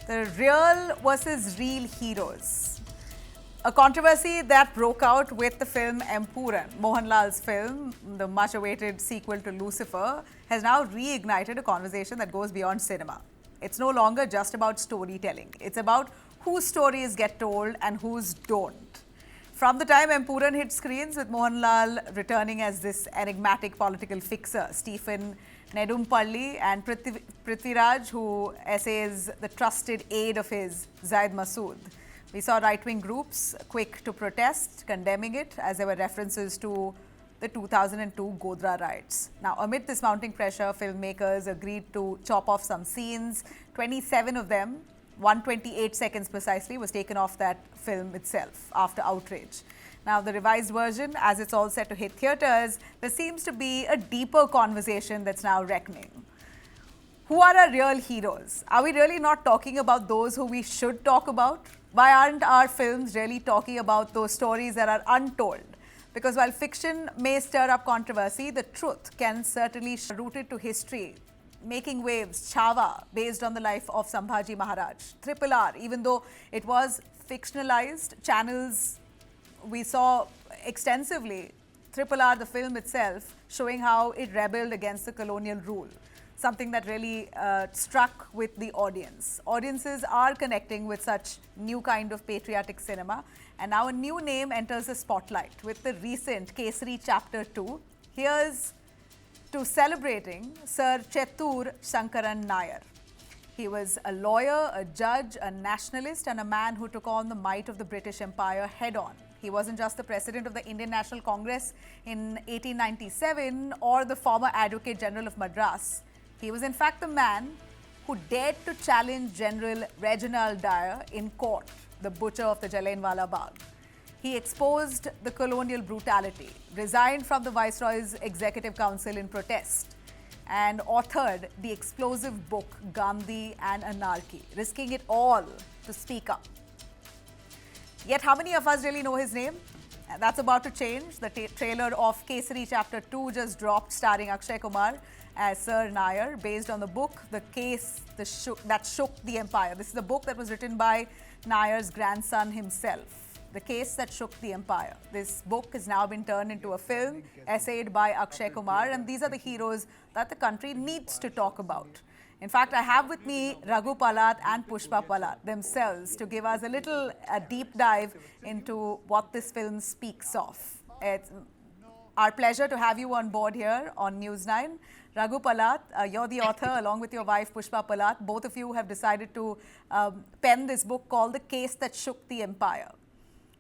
The real versus real heroes. A controversy that broke out with the film Empuran, Mohanlal's film, the much awaited sequel to Lucifer, has now reignited a conversation that goes beyond cinema. It's no longer just about storytelling, it's about whose stories get told and whose don't. From the time Empuran hit screens with Mohanlal returning as this enigmatic political fixer, Stephen Nedumpalli and Prithviraj, who essays the trusted aide of his, Zaid Masood. We saw right-wing groups quick to protest, condemning it, as there were references to the 2002 Godhra riots. Now, amid this mounting pressure, filmmakers agreed to chop off some scenes. 27 of them, 128 seconds precisely, was taken off that film itself after outrage. Now, the revised version, as it's all set to hit theatres, there seems to be a deeper conversation that's now reckoning. Who are our real heroes? Are we really not talking about those who we should talk about? Why aren't our films really talking about those stories that are untold? Because while fiction may stir up controversy, the truth can certainly be rooted to history. Making Waves, Chhawa, based on the life of Sambhaji Maharaj. Triple R, even though it was fictionalized, channels we saw extensively. Triple R, the film itself, showing how it rebelled against the colonial rule. Something that really struck with the audience. Audiences are connecting with such new kind of patriotic cinema. And now a new name enters the spotlight with the recent Kesari Chapter 2. Here's to celebrating Sir Chettur Sankaran Nair. He was a lawyer, a judge, a nationalist, and a man who took on the might of the British Empire head-on. He wasn't just the president of the Indian National Congress in 1897 or the former Advocate-General of Madras. He was in fact the man who dared to challenge General Dyer in court, the butcher of the Jallianwala Bagh. He exposed the colonial brutality, resigned from the Viceroy's Executive Council in protest, and authored the explosive book Gandhi and Anarchy, risking it all to speak up. Yet how many of us really know his name? That's about to change. The trailer of Kesari Chapter 2 just dropped, starring Akshay Kumar as Sir Nair, based on the book, The Case That Shook the Empire. This is the book that was written by Nair's grandson himself. The Case That Shook the Empire. This book has now been turned into a film, essayed by Akshay Kumar, and these are the heroes that the country needs to talk about. In fact, I have with me Raghu Palat and Pushpa Palat themselves to give us a deep dive into what this film speaks of. It's our pleasure to have you on board here on News 9. Raghu Palat, you're the author along with your wife Pushpa Palat. Both of you have decided to pen this book called The Case That Shook the Empire.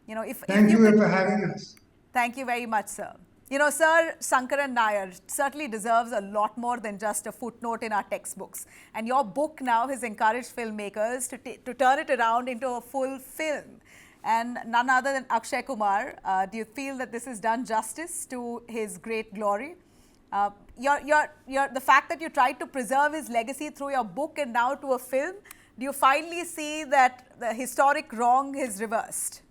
You know, Thank you for having us. Thank you very much, sir. You know, Sir Sankaran Nair certainly deserves a lot more than just a footnote in our textbooks. And your book now has encouraged filmmakers to turn it around into a full film. And none other than Akshay Kumar, do you feel that this has done justice to his great glory? The fact that you tried to preserve his legacy through your book and now to a film, do you finally see that the historic wrong is reversed?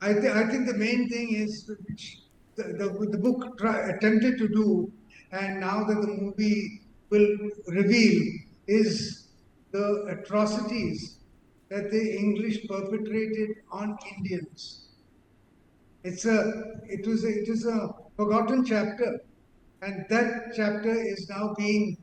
I think the main thing is which the book attempted to do, and now that the movie will reveal, is the atrocities that the English perpetrated on Indians. It is a forgotten chapter, and that chapter is now being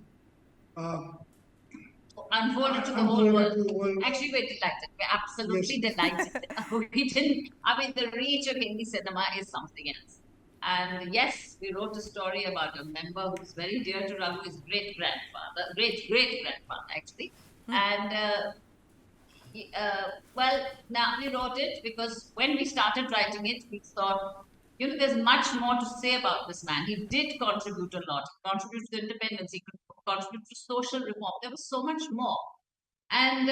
unfolded to the whole world. Actually, we're delighted. We're absolutely delighted. We didn't. I mean, the reach of Hindi cinema is something else. And yes, we wrote a story about a member who's very dear to Raghu, his great grandfather, actually. And well, now we wrote it because when we started writing it, we thought, you know, there's much more to say about this man. He did contribute a lot. He contributed to independence. He contributed to social reform. There was so much more. And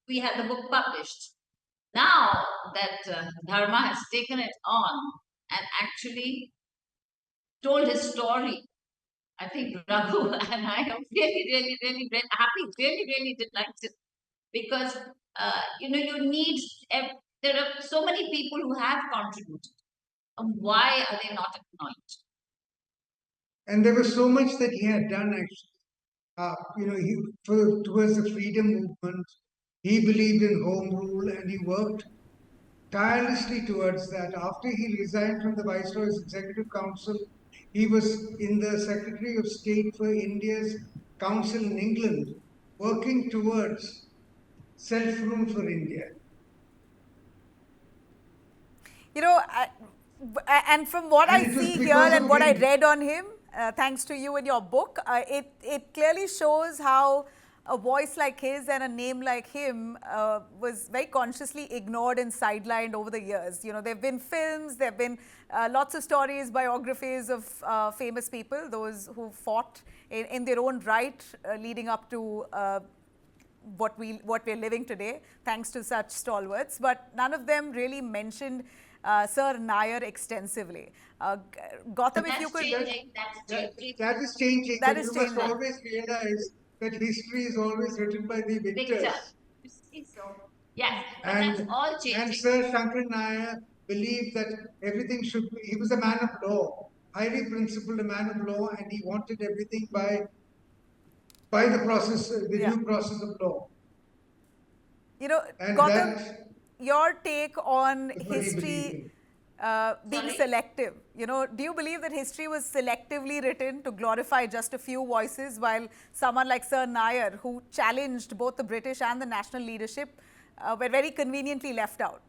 we had the book published. Now that Dharma has taken it on and actually told his story, I think Raghu and I are really happy, really delighted. Because, you know, there are so many people who have contributed. Why are they not acknowledged? And there was so much that he had done, actually. towards the freedom movement. He believed in home rule and he worked tirelessly towards that. After he resigned from the Viceroy's Executive Council, he was in the Secretary of State for India's Council in England, working towards self-rule for India. And from what And I it was see here because and of what I him. read on him, thanks to you in your book, it clearly shows how a voice like his and a name like him was very consciously ignored and sidelined over the years. There have been films, there have been lots of stories, biographies of famous people, those who fought in their own right leading up to what we're living today, thanks to such stalwarts. But none of them really mentioned Sir Nair extensively. Gautam, if you could... That is changing, That but is you must changing. always realize that history is always written by the victors. You see, so yes, And, that's all changing. and Sir Sankaran Nair believed that everything should be, he was a man of law, highly principled, a man of law, and he wanted everything by the process, the Yeah. due process of law. And Gautam, that your take on is what he believed history in. being Sorry? selective. Do you believe that history was selectively written to glorify just a few voices, while someone like Sir Nair, who challenged both the British and the national leadership, were very conveniently left out?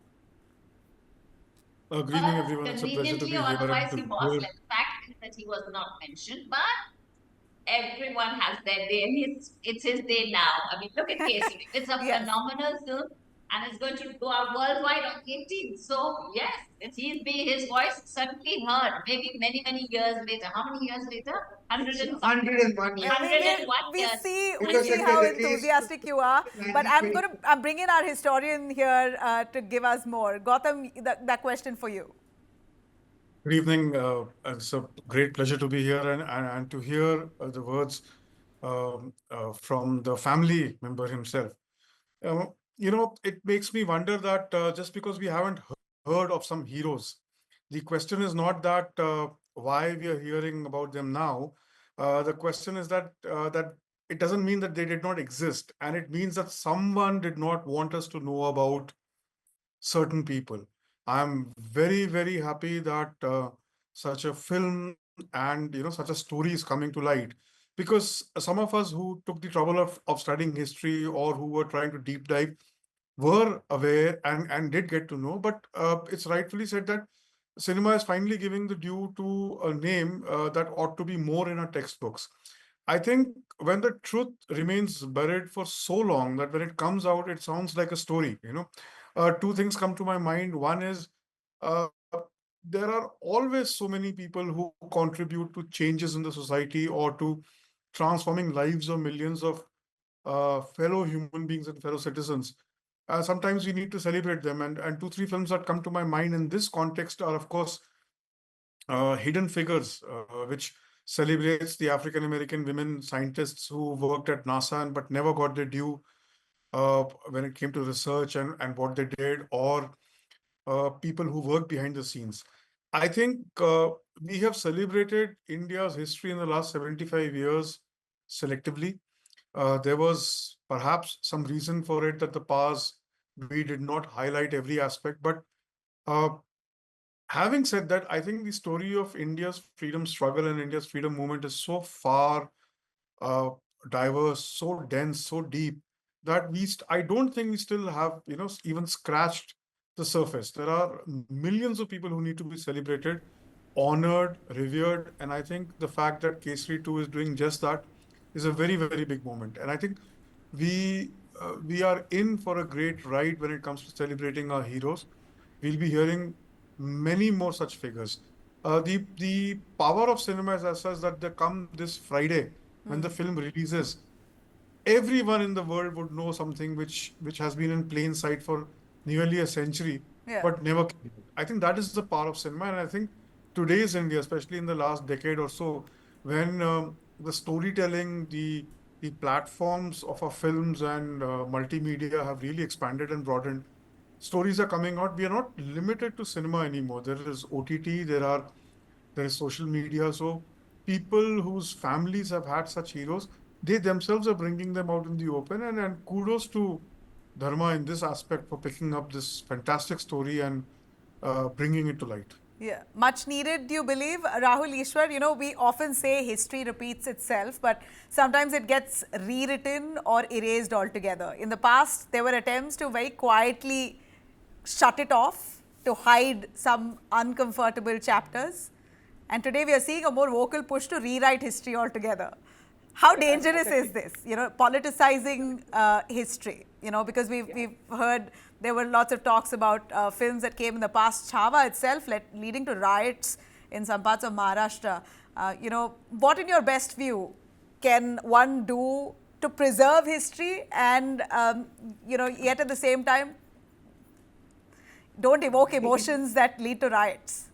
Good evening, everyone. It's a pleasure to Conveniently be or here. otherwise, he And was left. The fact is that he was not mentioned, but everyone has their day, and it's his day now. I mean, look at Kesari. It's a Yes. phenomenal film, and it's going to go out worldwide on 18th. So yes, his voice is certainly heard. Maybe many years later. How many years later? 101 years. 101 we years. see Because how the case enthusiastic you are. But I'm bringing our historian here to give us more. Gautam, that question for you. good evening. It's a great pleasure to be here and to hear the words from the family member himself. It makes me wonder that just because we haven't heard of some heroes, the question is not that why we are hearing about them now. The question is that it doesn't mean that they did not exist, and it means that someone did not want us to know about certain people. I'm very happy that such a film and such a story is coming to light, because some of us who took the trouble of studying history or who were trying to deep dive were aware and did get to know, but it's rightfully said that cinema is finally giving the due to a name that ought to be more in our textbooks. I think when the truth remains buried for so long that when it comes out, it sounds like a story. Two things come to my mind. One is uh, there are always so many people who contribute to changes in the society or to transforming lives of millions of fellow human beings and fellow citizens. Sometimes we need to celebrate them. And two, three films that come to my mind in this context are, of course, Hidden Figures, which celebrates the African American women scientists who worked at NASA but never got their due when it came to research and what they did, or people who work behind the scenes. I think we have celebrated India's history in the last 75 years selectively. There was perhaps some reason for it that the past we did not highlight every aspect. But uh, having said that, I think the story of India's freedom struggle and India's freedom movement is so far uh, diverse, so dense, so deep that I don't think we still have, even scratched the surface. There are millions of people who need to be celebrated, honored, revered, and I think the fact that Kesari 2 is doing just that is a very big moment. And I think we are in for a great ride when it comes to celebrating our heroes. We'll be hearing many more such figures. The power of cinema is as such that they come this Friday when the film releases. Everyone in the world would know something which has been in plain sight for nearly a century, Yeah. but never came out. I think that is the power of cinema, and I think today's India, especially in the last decade or so, when the storytelling, the platforms of our films and multimedia have really expanded and broadened, stories are coming out. We are not limited to cinema anymore. There is OTT, there is social media. So people whose families have had such heroes, they themselves are bringing them out in the open. And kudos to Dharma in this aspect for picking up this fantastic story and bringing it to light. Yeah, much needed, do you believe? Rahul Ishwar, we often say history repeats itself, but sometimes it gets rewritten or erased altogether. In the past, there were attempts to very quietly shut it off, to hide some uncomfortable chapters. And today we are seeing a more vocal push to rewrite history altogether. How dangerous is this, politicizing history? Because we've heard there were lots of talks about films that came in the past, Chhawa itself leading to riots in some parts of Maharashtra. What in your best view can one do to preserve history and, yet at the same time, don't evoke emotions that lead to riots?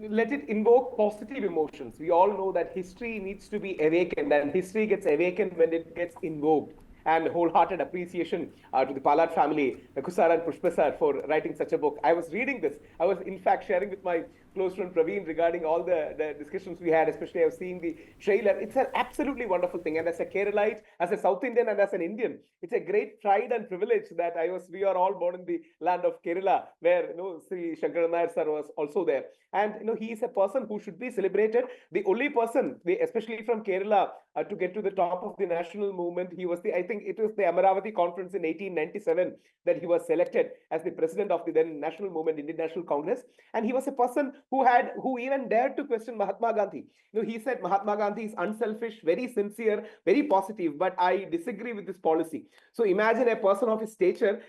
Let it invoke positive emotions. We all know that history needs to be awakened, and history gets awakened when it gets invoked. And wholehearted appreciation to the Palat family, Kusar and Pushpa sir, for writing such a book. I was reading this. I was, in fact, sharing with my close friend Praveen regarding all the discussions we had, especially I was seeing the trailer. It's an absolutely wonderful thing. And as a Keralite, as a South Indian, and as an Indian, it's a great pride and privilege that we are all born in the land of Kerala, where Sri Sankaran Nair sir was also there. And he is a person who should be celebrated. The only person, especially from Kerala, to get to the top of the national movement. He was I think it was the Amaravati conference in 1897 that he was selected as the president of the then national movement, Indian National Congress. And he was a person who even dared to question Mahatma Gandhi. He said Mahatma Gandhi is unselfish, very sincere, very positive, but I disagree with this policy. So imagine a person of his stature,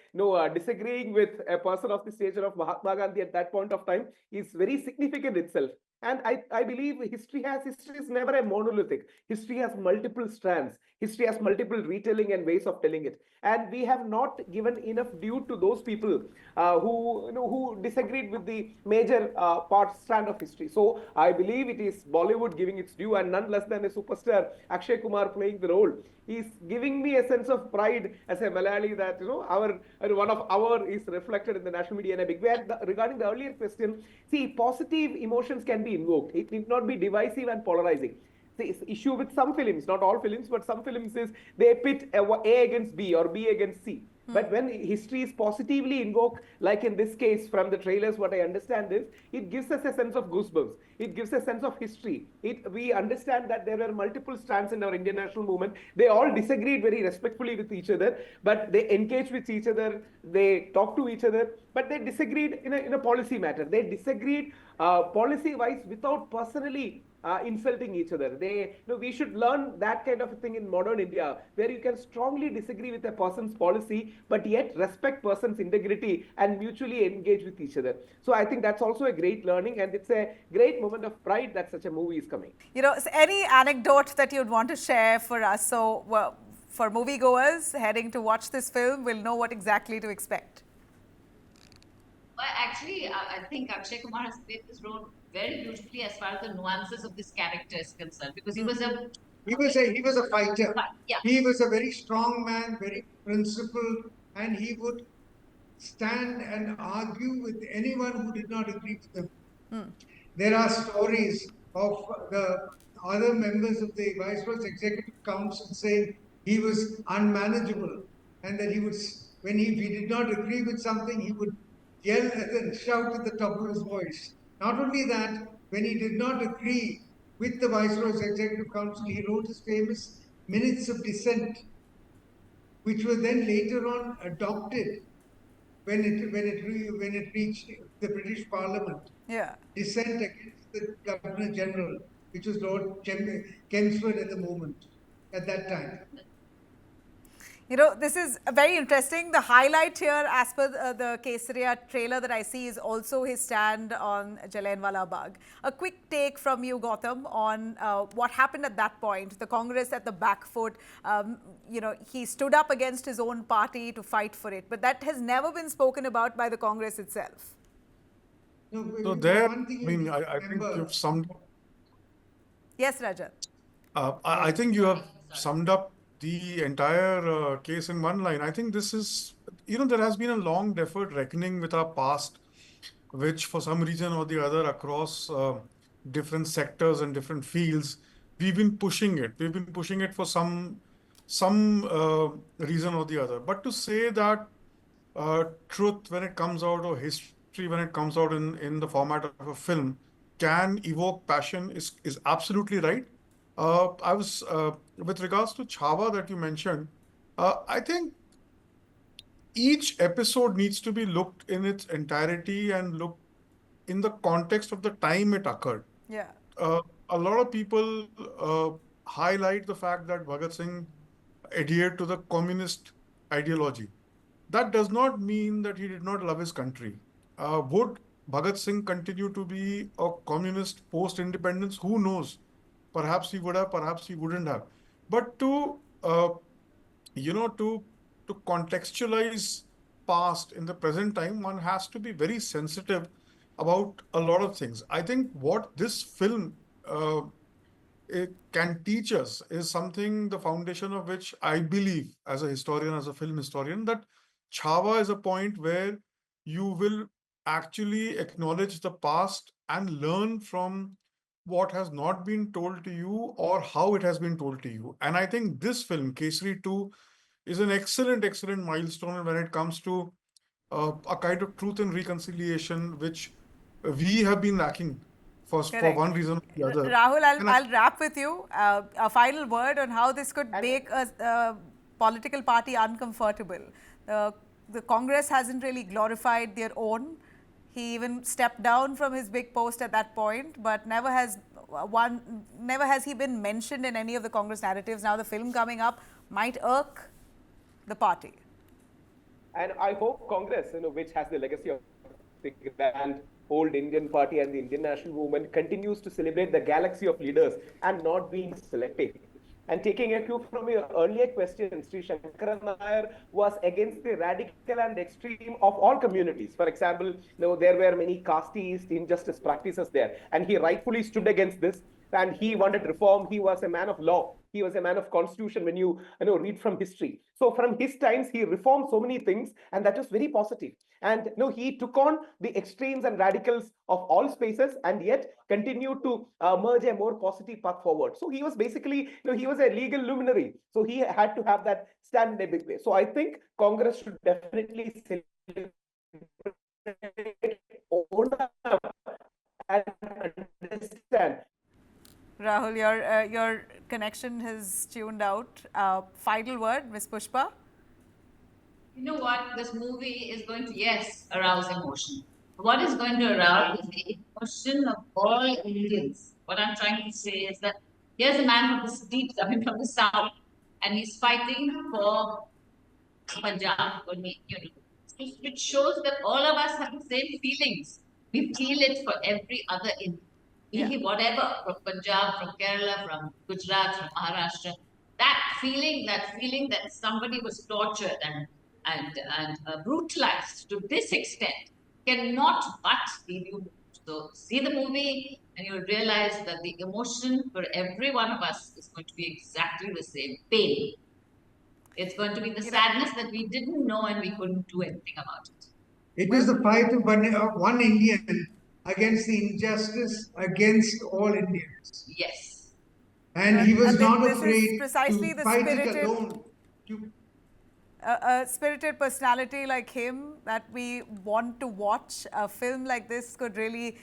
disagreeing with a person of the stature of Mahatma Gandhi at that point of time is very significant itself. And I believe history is never a monolithic. History has multiple strands. History has multiple retelling and ways of telling it. And we have not given enough due to those people who disagreed with the major strand of history. So I believe it is Bollywood giving its due, and none less than a superstar, Akshay Kumar, playing the role. He's giving me a sense of pride as a Malayali that one of our is reflected in the national media in a big way. Regarding the earlier question, see, positive emotions can be invoked. It need not be divisive and polarizing. The issue with some films, not all films, but some films is they pit A against B or B against C. But when history is positively invoked, like in this case from the trailers, what I understand is it gives us a sense of goosebumps. It gives a sense of history. We understand that there were multiple strands in our Indian national movement. They all disagreed very respectfully with each other, but they engaged with each other. They talked to each other, but they disagreed in a policy matter. They disagreed policy-wise without personally insulting each other. We should learn that kind of a thing in modern India, where you can strongly disagree with a person's policy, but yet respect person's integrity and mutually engage with each other. So I think that's also a great learning, and it's a great moment of pride that such a movie is coming. Any anecdote that you'd want to share for us? So, for moviegoers heading to watch this film, will know what exactly to expect. Well, actually, I think Akshay Kumar has played this role very beautifully as far as the nuances of this character is concerned, because he was a fighter. Yeah. He was a very strong man, very principled, and he would stand and argue with anyone who did not agree with him. There are stories of the other members of the Viceroy's Executive Council saying he was unmanageable, and that if he did not agree with something, he would yell and shout at the top of his voice. Not only that, when he did not agree with the Viceroy's Executive Council, he wrote his famous Minutes of Dissent, which were then later on adopted when it reached the British Parliament. Yeah. Dissent against the Governor-General, which was Lord Chelmsford at that time. This is very interesting. The highlight here, as per the Kesari trailer that I see, is also his stand on Jallianwala Bagh. A quick take from you, Gautam, on what happened at that point. The Congress at the back foot, he stood up against his own party to fight for it. But that has never been spoken about by the Congress itself. No, there, I think you've summed up. Yes, Rajat. I think you have summed up the entire case in one line. I think this is, there has been a long deferred reckoning with our past, which for some reason or the other across different sectors and different fields, we've been pushing it. We've been pushing it for some reason or the other. But to say that truth when it comes out, or history when it comes out in the format of a film, can evoke passion is absolutely right. I was with regards to Chhawa that you mentioned. I think each episode needs to be looked in its entirety and looked in the context of the time it occurred. Yeah. A lot of people highlight the fact that Bhagat Singh adhered to the communist ideology. That does not mean that he did not love his country. Would Bhagat Singh continue to be a communist post-independence? Who knows? Perhaps he would have, perhaps he wouldn't have. But you know, to contextualize past in the present time, one has to be very sensitive about a lot of things. I think what this film it can teach us is something, the foundation of which I believe, as a historian, as a film historian, that Chhawa is a point where you will actually acknowledge the past and learn from what has not been told to you or how it has been told to you. And I think this film, Kesari 2, is an excellent milestone when it comes to a kind of truth and reconciliation, which we have been lacking for Correct. one reason or the other. Rahul, And I'll wrap with you. A final word on how this could make a political party uncomfortable. The Congress hasn't really glorified their own. He even stepped down from his big post at that point, but never has he been mentioned in any of the Congress narratives. Now the film coming up might irk the party. And I hope Congress, which has the legacy of the grand old Indian party and the Indian national movement, continues to celebrate the galaxy of leaders and not being selective. And taking a cue from your earlier question, Sri Sankaran Nair was against the radical and extreme of all communities. For example, there were many casteist injustice practices there, and he rightfully stood against this. And he wanted reform. He was a man of law. He was a man of constitution when you read from history. So from his times, he reformed so many things, and that was very positive. And he took on the extremes and radicals of all spaces, and yet continued to merge a more positive path forward. So he was basically, he was a legal luminary. So he had to have that stand in a big way. So I think Congress should definitely celebrate, own up, and understand. Rahul, your connection has tuned out. Final word, Ms. Pushpa. You know what? This movie is going to, yes, arouse emotion. What is going to arouse is the emotion of all Indians. What I'm trying to say is that here's a man from the deep, I mean, from the south, and he's fighting for Punjab, which shows that all of us have the same feelings. We feel it for every other Indian. Whatever, from Punjab, from Kerala, from Gujarat, from Maharashtra, that feeling that somebody was tortured and brutalized to this extent cannot but leave you. So see the movie and you'll realize that the emotion for every one of us is going to be exactly the same. Pain. It's going to be the sadness that we didn't know and we couldn't do anything about it. It is the fight of one Indian against the injustice against all Indians. Yes. And he was not this afraid is precisely to fight it alone. A spirited personality like him that we want to watch. A film like this could really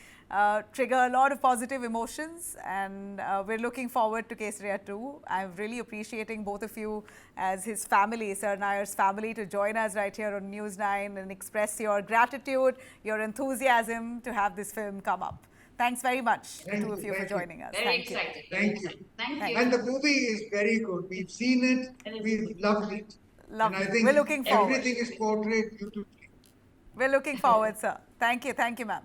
trigger a lot of positive emotions, and we're looking forward to Kesari 2. I'm really appreciating both of you as his family, Sir Nair's family, to join us right here on News 9 and express your gratitude, your enthusiasm to have this film come up. Thanks very much, the two of you, for joining us. Very excited. Thank you. Thank you. And the movie is very good. We've seen it. We've loved it. Lovely. And I think we're looking forward. everything is portrayed beautifully. We're looking forward, sir. Thank you, ma'am.